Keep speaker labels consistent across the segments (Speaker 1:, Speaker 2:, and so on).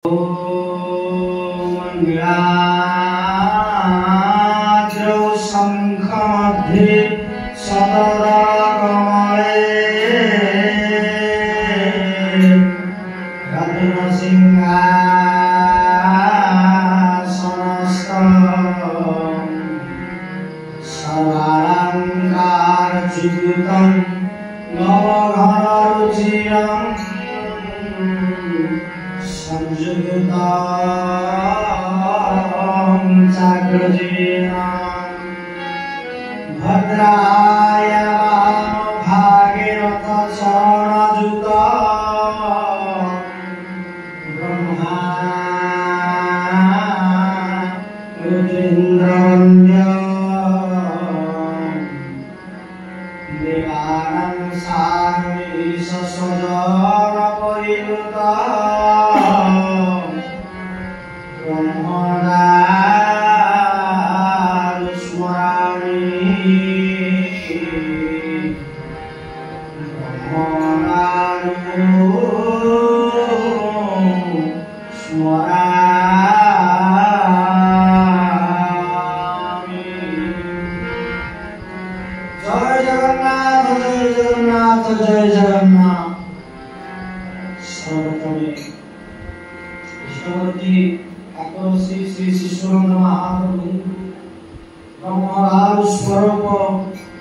Speaker 1: मंगलाद्रौ शंखमध्ये सदरकमले रत्नसिंहासनस्थं सर्वालङ्कारचित्तं नवघनरुचिरं संयुक्तं चाग्रजेन भद्राय भागीरथ शरणयुतं ब्रह्मा रुद्रेन्द्रवन्द्य देवानां सागरीश सजन परिवृता जय जगन्नाथ। सर्वप्रथमे इष्टवर्ती ठाकुर श्री श्री शिशुनंद महाप्रभु ब्रह्मराज स्वरूप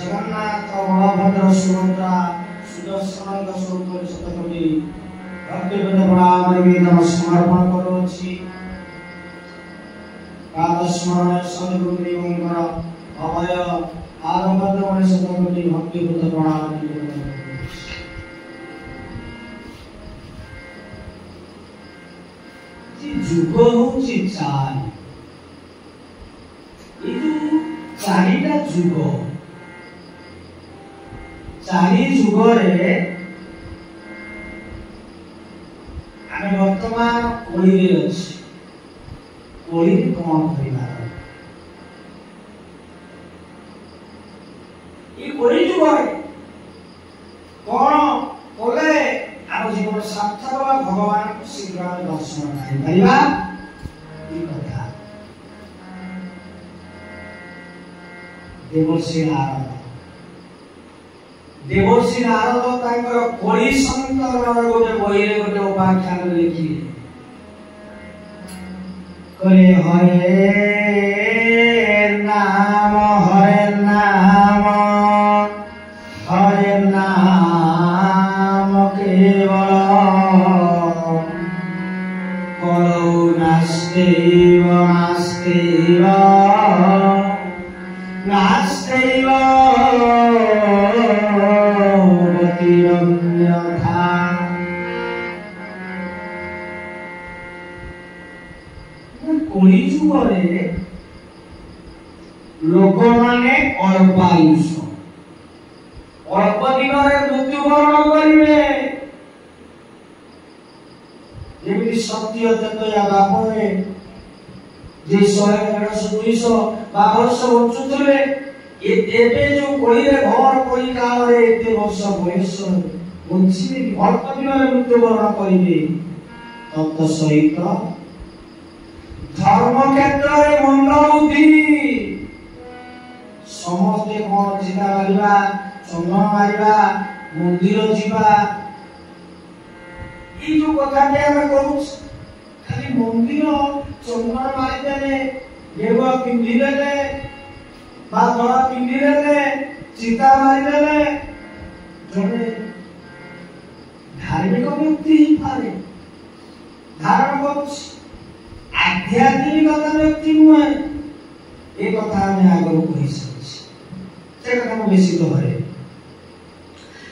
Speaker 1: जगन्नाथ बलभद्र सुभद्रा सुदर्शन स्वरूप शतकोटि भक्तिवेद प्रणाम समर्पण करुछि। प्रातस्मरण सद्गुरुदेवंकर अभय आरंभद्र शतकोटि भक्तिवेद प्रणाम जुग होची चारिटा जुग चारि जुगरे आमे वर्तमान कोळी रे अछि कोळी कोन करिबा ई कोळी जुगरे कोन कोले आम जीवन सार्थक भगवान को शीघ्र दर्शन करिबा ई कथा देवर्षि नारद तांकर कोळी संतरण गोटे बहिरे गोटे उपाख्यान लिखिले करे हरे नाम केवल कलौ नास्तेव गतिरन्यथा। कोळी जुगरे लोक माने अल्पायुष अल्प दिनरे मृत्युवरण करिवे जेमिति सत्य तत्त्वया बापरे जे 100-150 वर्ष बଞ୍ଚुथिले एबे जो कोळी रे घर कोळी काल रे एते वर्ष बयस बंचिबे अल्प दिनरे मृत्युवरण करिवे तत् सहित धर्म क्षेत्र रे मन बुद्धि समस्ते कोन चिता मारिबा चंदन मारिबा मंदिर जीवा ई जो कथा के हम करू खाली मंदिर चंदन मारिदेले देव पिंधिले बा धड़ा पिंधिले चिता मारिदेले जने धार्मिक व्यक्ति ही पारे धारण करूछ आध्यात्मिकता व्यक्ति नुहे ए कथा हम आगु कहि सकै से कथा हम बेसी दोहरे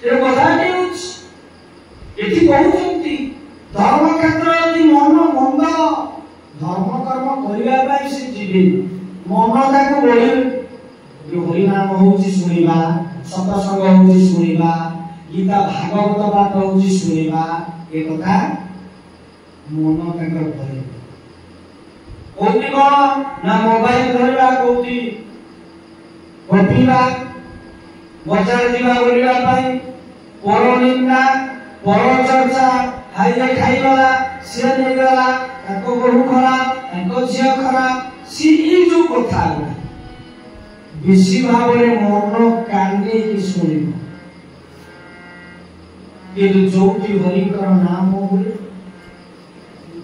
Speaker 1: ए कथा के उच एथि कहउछंती धर्म क्षेत्र यदि मन मंद धर्म कर्म करिया पाई से जीवे मन ताको बोले जो हरि नाम होउची सुनिबा सत्संग होउची सुनिबा गीता भागवत पाठ होउची सुनिबा ए कथा मन ताकर बोले कोती कोन ना मोबाइल धरबा कोती गपिबा बजार दिबा बोलिबा पाई पर निंदा पर चर्चा हाइले खाइगला से नहीं गला कथा बेसी भाव में मन कांदे की शुणव कि जो हरिकर नाम हुए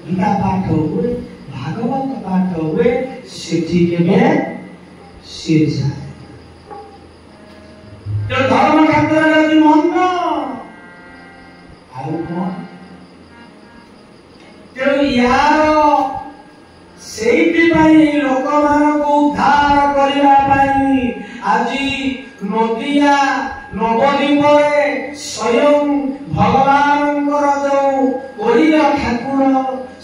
Speaker 1: गीता पाठ हुए भागवत पाठ हुए सेठी केबे से जाए तो धर्म क्षेत्र में मन आउ कौन तेणु यार लोक मान उद्धार करने आज नदिया नवद्वीप स्वयं भगवान जो ओडिया ठाकुर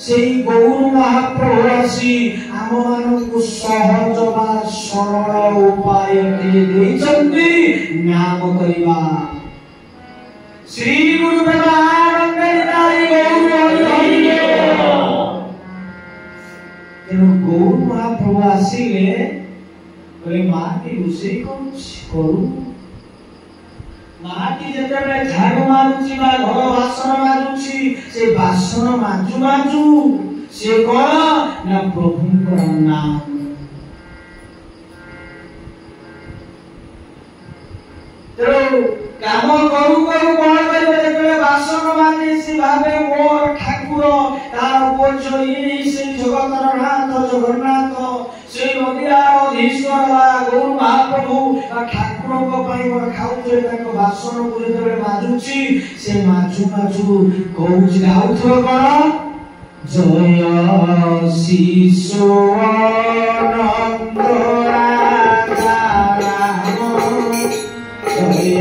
Speaker 1: से गौर महाप्रभु आसी आम मान को सहज बा सरल उपाय नाम करवा श्री गुरु गौर महाप्रभु आसिले माटी रोषे करू माटी जेतेबेले झाड़ू मारुची बा घर बासन मारुची से बासन माजू माजू से कोन ना प्रभुंकर नाम तो काम करू करू कोन करबे जेतेबेले बासन माने से भाबे मोर ठाकुर तार पोचई से जगतर नाथ जगन्नाथ से नदियार अधीश्वर गौर महाप्रभु ठाकुर को पाई मोर खाउछे ताको बासन को जेतेबेले माजुची से माजू माजू कहूची गाउथो कोन जय शिशु आनंद राजा राम जय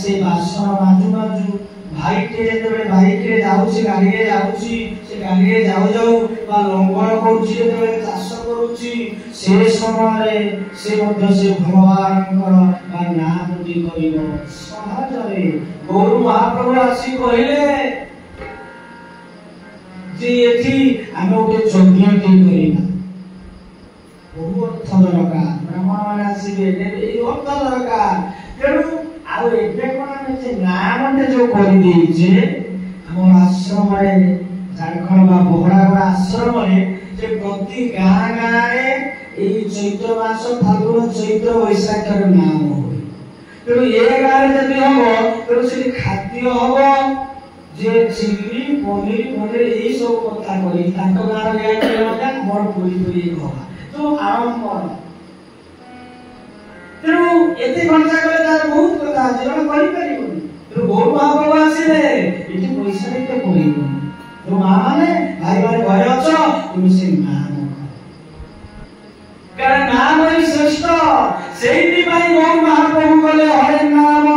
Speaker 1: से बासन माजू माजू भाई के जेतेबेले बाइक रे जाउची गाड़ी रे जाउची से गाड़ी रे जाउ जाउ बा लंगर करूची जेतेबेले चाष करूची से समय रे से मध्य से भगवानकर बा नाम दी करिनो सहज रे गौर महाप्रभु आसी कहिले जे एथि हम ओटे यज्ञ टी करिना बहु अर्थ दरकार ब्राह्मण माने आसीबे ए अर्थ दरकार तेणु आउ एबे कोन से नामटे जो करि देइछे हमर आश्रम रे झारखंड बा बोहरागढ़ आश्रम रे जे प्रति गां गां रे ए चैत्र मास फाल्गुन चैत्र वैशाख रे नाम होय तेणु ए गां रे जदि हो तेणु से खाद्य हो जे चिली पनीर ए सब कथा करी ताको गां रे गां मोर पूरी पूरी कहवा तो आरंभ तेणु एते खर्चा करे तार बहुत कथा जीवन करि परिबोनी तो गौर महाप्रभु आसीले एठी पैसा रे तो करिबो तो माने भाई भाई भय अछ तुम से नाम कारण नाम ही श्रेष्ठ सेही भाई गौर महाप्रभु बोले हरे नाम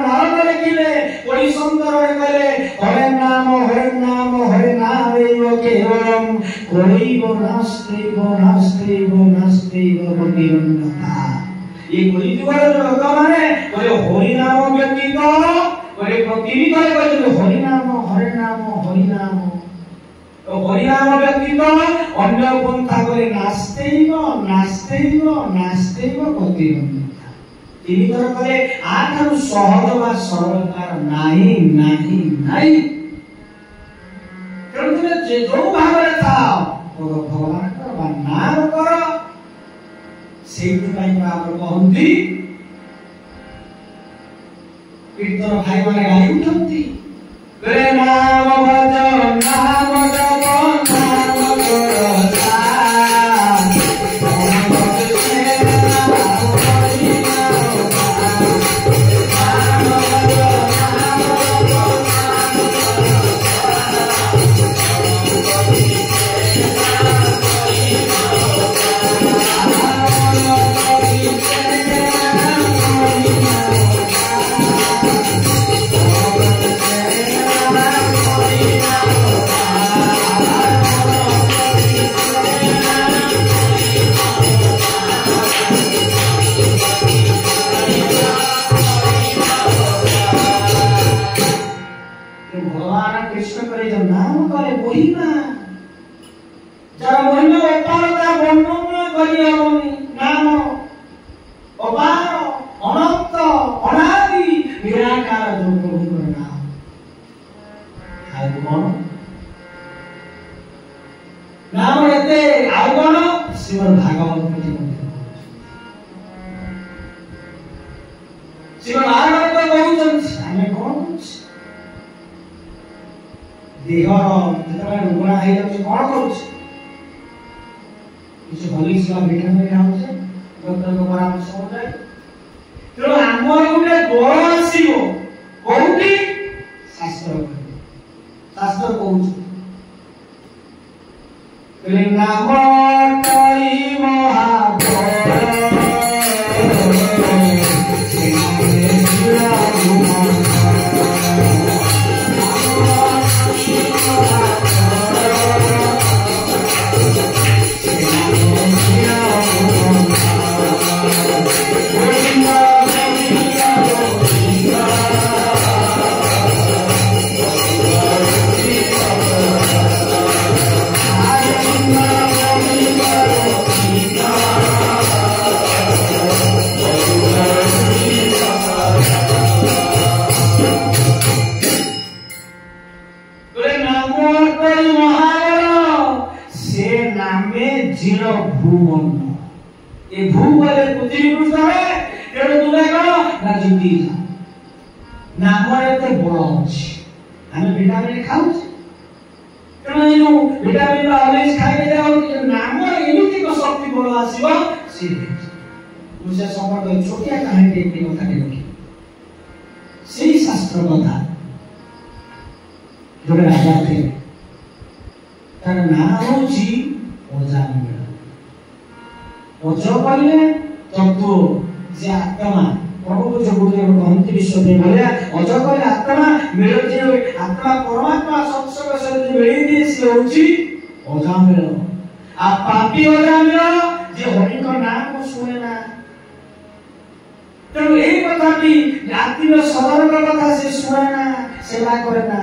Speaker 1: नारद लिखिले कोई सुंदर रे कहले हरे नाम एव केवलम कोई नास्ति भक्तिरन्नता ये कोई जुगाड़ लोक माने बोले हरि नाम व्यतीत बोले प्रति करे बोले हरि नाम तो हरि नाम व्यतीत अन्य पंथा करे नास्तेइव भक्तिरन्नता तीन थर करे आठारु सहज बा सरलकार नाही तेणु जे जो भाव रे थाओ भगवान का नाम करो सेही कहती कीर्तन भाई माने गाई उठती रे नाम भज नाम जप नाम करता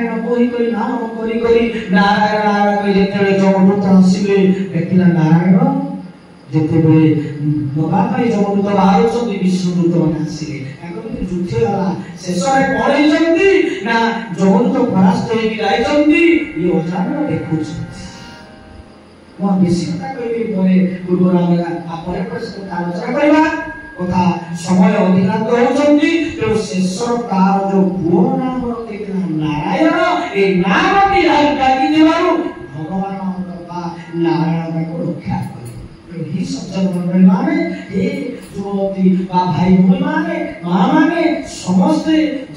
Speaker 1: नारायण कही नाम करी नारायण नारायण कही जेतेबेले जमदूत आसिले देखिला नारायण जेतेबेले नबा पाई जमदूत बाहरछन्ति विष्णुदूत माने आसिले तांको युद्ध होला शेषरे पळैछन्ति ना जमदूत परास्त होई जाइछन्ति ये अजान देखुछन्ति म बेसी कथा कहि परे पूर्व रामला आपरे प्रश्न आलोचना करबा कथा समय अधिकांत होउछन्ति तेणु शेषर काल जो पुओ नाम देखिला नारायण ए नाम की डाकी देबारु भगवान बा नारायण को रक्षा करी ही सज्जन मंडल माने हे जुवती बा भाई भूमि माने मां माने समस्त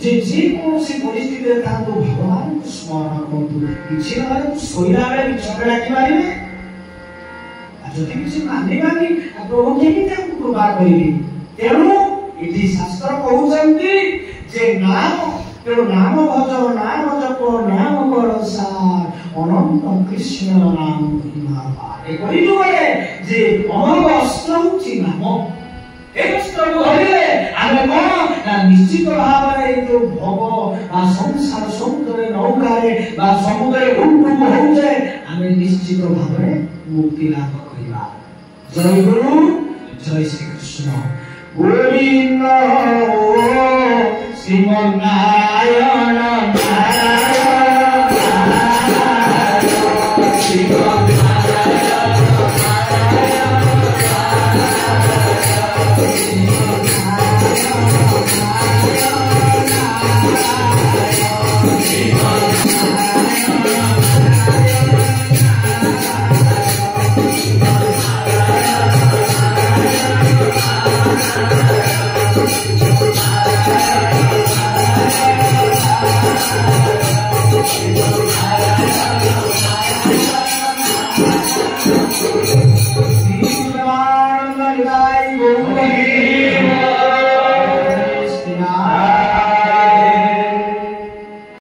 Speaker 1: जे कोनसी परिस्थिति रे तांको भगवान को स्मरण करतु किछि न माने सोइला रे झगड़ा की मारिबे যদি কিছু মানি মানি প্রভু কেମିତି ତାଙ୍କୁ କୃପା କରିବେ ତେଣୁ ଏଠି ଶାସ୍ତ୍ର କହୁଛନ୍ତି ଯେ ନାମ ତେଣୁ ନାମ ଭଜ ନାମ ଜପ ନାମ କର ସାର ଅନନ୍ତ କୃଷ୍ଣ ନାମ ମହିମା ଏ କହିଯୁଗରେ ଯେ ଅମର ଅସ୍ତ୍ର ହେଉଛି ନାମ ଏ ଅସ୍ତ୍ରକୁ ଧରିଲେ ଆମେ କଣ ନା ନିଶ୍ଚିତ ଭାବରେ ଏ ଯୋଉ ଭବ ବା ସଂସାର ସମୁଦ୍ରରେ ନୌକାରେ ବା ସମୁଦ୍ରରେ ଉଣ୍ଡୁକ ହଉଛେ ଆମେ ନିଶ୍ଚିତ ଭାବରେ ମୁକ୍ତି ଲାଭ जय गुरु जय श्री कृष्ण गोविंद श्रीमन्नारायण
Speaker 2: Thank you.